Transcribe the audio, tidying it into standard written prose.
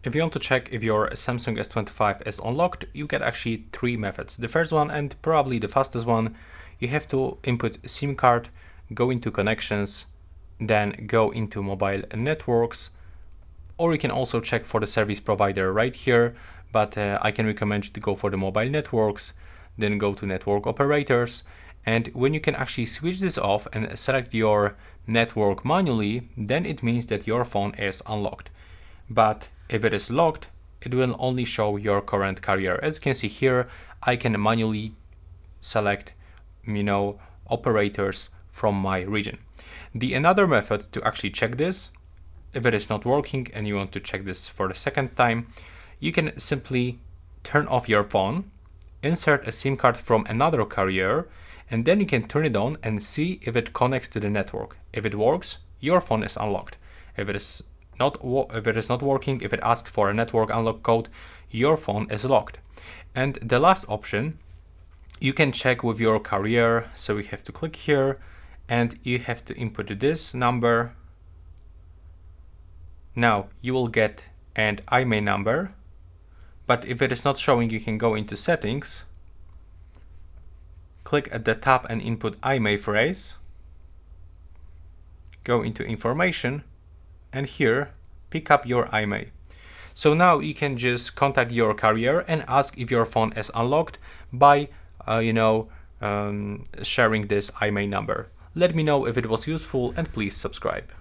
If you want to check if your Samsung S25 is unlocked, you get actually three methods. The first one, and probably the fastest one, you have to input SIM card, go into connections, then go into mobile networks, or you can also check for the service provider right here, but I can recommend you to go for the mobile networks, then go to network operators, and when you can actually switch this off and select your network manually, then it means that your phone is unlocked. But if it is locked, it will only show your current carrier. As you can see here, I can manually select, operators from my region. The another method to actually check this, if it is not working and you want to check this for the second time, you can simply turn off your phone, insert a SIM card from another carrier, and then you can turn it on and see if it connects to the network. If it works, your phone is unlocked. If it is not working, if it asks for a network unlock code, your phone is locked. And the last option, you can check with your carrier. So you have to click here and you have to input this number. Now you will get an IMEI number, but if it is not showing, you can go into settings, click at the top and input IMEI phrase, go into information, and here pick up your IMEI. So now you can just contact your carrier and ask if your phone is unlocked by sharing this IMEI number. Let me know if it was useful and please subscribe.